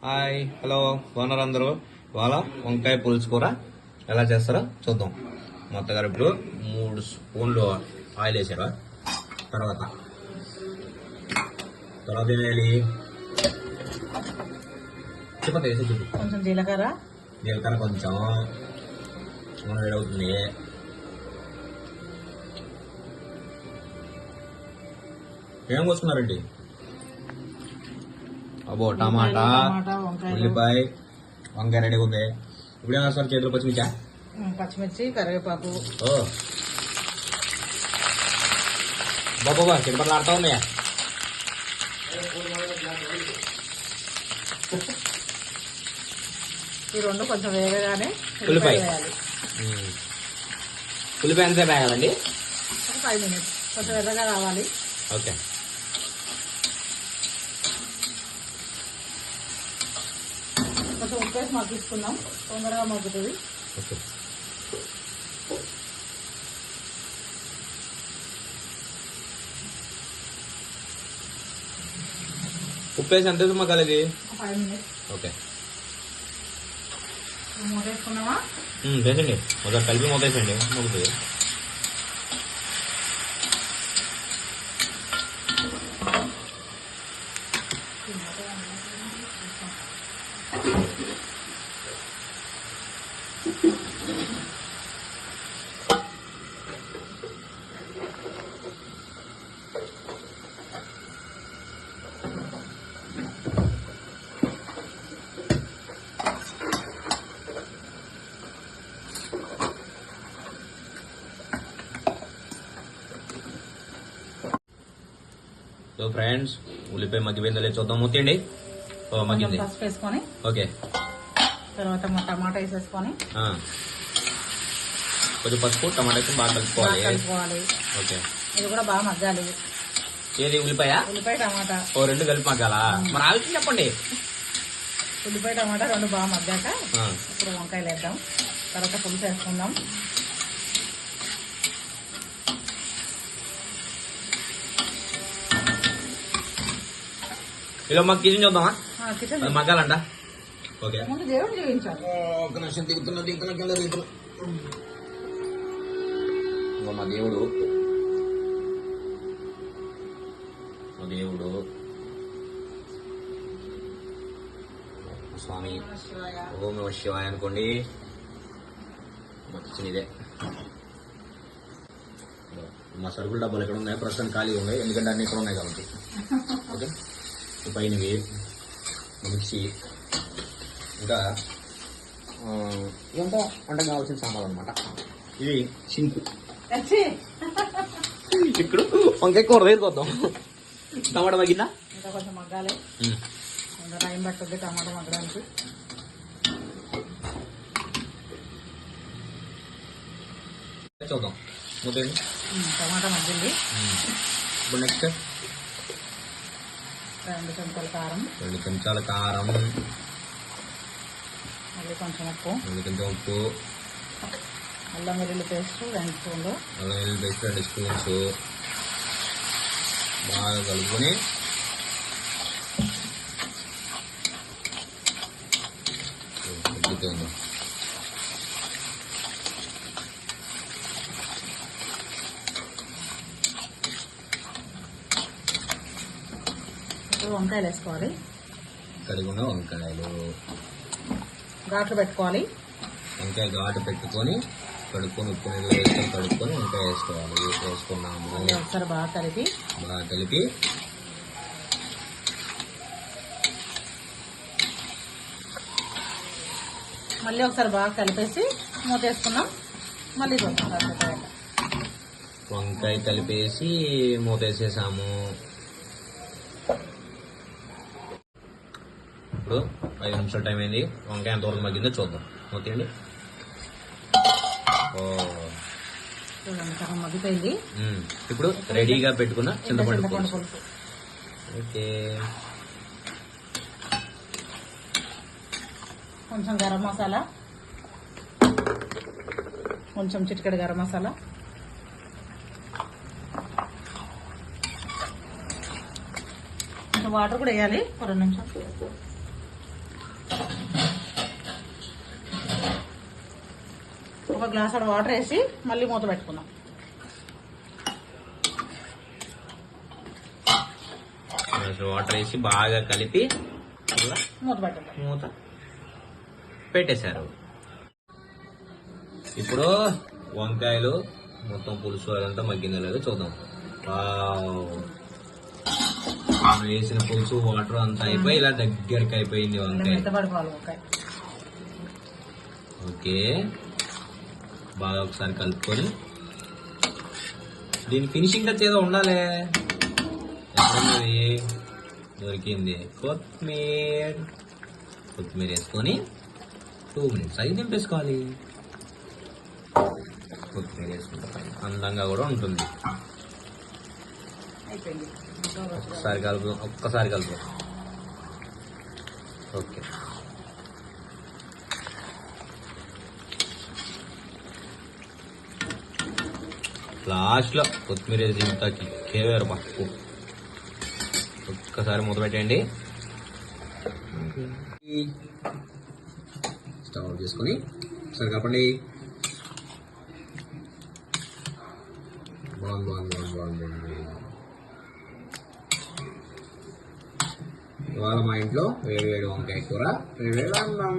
Hi hello బాగున్నారు అందరూ. ఇవాళ వంకాయ పులుసు కూర ఎలా చేస్తారో చూద్దాం. మొత్తగారు ఇప్పుడు 3 స్పూన్లు ఆయిల్ వేసారా. తర్వాత ఏం వేయాలి చెప్పండి. కొంచెం జీలకర్ర కొంచెం నూనె వేడవుతుంది. ఏం కోసుకున్నారండి? అబ్బో టమాటా, ఉల్లిపాయ, వంకాయ రెడీగా ఉంది. ఇప్పుడు ఏమన్నా సార్ చేతులు పచ్చిమిర్చి కరివేపాకు. ఓ బాబా చిరుపట్లు ఆడుతూ ఉన్నాయా? ఈ రెండు కొంచెం వేగగానే ఉల్లిపాయ వేయాలి. ఉల్లిపాయ ఎంతసేపు వేయాలండి? ఒక 5 minutes కొంచెం ఎర్రగా రావాలి. ఓకే. కొంచెం ఉప్పు వేసి మగ్గిస్తున్నాం, తొందరగా మగ్గుతుంది. ఓకే. ఉప్పు వేసి ఎంత మగ్గాలి ఇది? 5 minutes. ఓకే మూత వేసుకున్నామా? వేసండి. మొదటి కలిపి మూత వేసండి, మగ్గుతుంది. సో ఫ్రెండ్స్, ఉల్లిపాయ మగ్గిపోయిందో లేదు చూద్దాం. మూతండి. మగ్గింది. పసుపు వేసుకొని ఓకే. తర్వాత టమాటా వేసేసుకొని కొంచెం పసుపు టమాటా వేసి బాగా కలుపుకోవాలి. ఓకే. ఇది కూడా బాగా మగ్గాలి. ఏది ఉల్లిపాయ టమాటా రెండు కలిపి మగ్గాలా? మరి ఆలోచన చెప్పండి. ఉల్లిపాయ టమాటా రెండు బాగా మగ్గాక ఇప్పుడు వంకాయలు వేద్దాం. తర్వాత పులుసు వేసుకుందాం. ఇలా మాకు కిచెన్ చూద్దామా? మగ్గాలంట. ఓకే. ముందు దేవుడు చూపించాలి. ఒక నిమిషం దిగుతున్నా. మా దేవుడు స్వామి ఓం నమః శివాయ అనుకోండి. మా కిచెన్ ఇదే. మా సరుకుల డబ్బాలు ఎక్కడ ఉన్నాయి? ప్రస్తుతం ఖాళీ ఉన్నాయి, ఎందుకంటే అన్ని ఇక్కడ ఉన్నాయి కాబట్టి. ఓకే. పైనవి మిక్సీ, ఇంకా ఇదంతా వంట కావాల్సిన సామాన్లు అనమాట. ఇది సింకు. ఇప్పుడు వంకాయ కూర వేసుకొద్దాం. టమాటా మగ్గిందా? ఇంకా కొంచెం మగ్గాలి. ఇంకా టైం పట్టుద్ది టమాటా మగ్గడానికి. చూద్దాం. టమాటా మగ్గింది. ఇప్పుడు నెక్స్ట్ 2 చెంచాల కారం. 2 చెంచాల కారం. మళ్ళీ కొంచెం ఉప్పు. అల్లం వెల్లుల్లి పేస్ట్ 2 స్పూన్లు. 2 స్పూన్స్ బాగా కలుపుకొని వంకాయలు వేసుకోవాలి. కడిగిన వంకాయలు ఘాట్లు పెట్టుకోవాలి. వంకాయ ఘాటు పెట్టుకొని కడుక్కొని ఉప్పు నీళ్ళు వేసుకొని కడుక్కొని వంకాయ వేసుకోవాలి. వేసుకున్నాము. ఒకసారి బాగా కలిపి మళ్ళీ ఒకసారి బాగా కలిపేసి మూత వేసుకున్నాం. మళ్ళీ వంకాయ కలిపేసి మూత వేసేసాము. ఇప్పుడు 5 నిమిషాల టైం అయింది. వంకాయ ఎంత వరకు మగ్గిందో చూద్దాం. ఓకేండి. మగ్గిపోయింది. ఇప్పుడు రెడీగా పెట్టుకున్న చింతపండు పులుసు. ఓకే. కొంచెం గరం మసాలా, కొంచెం చిటికెడు గరం మసాలా, కొంచెం వాటర్ కూడా వేయాలి. 2 నిమిషాలు ఒక గ్లాస్ వాటర్ వేసి మళ్ళీ మూత పెట్టుకుందాం. వాటర్ వేసి బాగా కలిపి మూత పెట్టండి. మూత పెట్టేశారు. ఇప్పుడు వంకాయలు మొత్తం పులుసు అదంతా మగ్గిందో లేదో చూద్దాం. మనం వేసిన పులుసు వాటర్ అంతా అయిపోయి ఇలా దగ్గరికి అయిపోయింది వంకాయ. మెత్తబడిపోవాలి వంకాయ. ఓకే, బాగా ఒకసారి కలుపుకొని దీని ఫినిషింగ్ టచ్ ఏదో ఉండాలి. ఎక్కడున్నది? దొరికింది. కొత్తిమీర వేసుకొని 2 minutes అయి దింపేసుకోవాలి. కొత్తిమీర వేసుకుంటాం, అందంగా కూడా ఉంటుంది. అయిపోయింది. ఒక్కసారి కలుపు. ఓకే, లాస్ట్లో కొత్తిమీర వేసి ఇంతకి కేవేరు పప్పు. ఒక్కసారి మూత పెట్టండి. స్టవ్ ఆఫ్ చేసుకొని ఒకసారి కలపండి. బాగుంది. ఇవాళ మా ఇంట్లో వేడి వంకాయ కూర, వేడి అన్నం.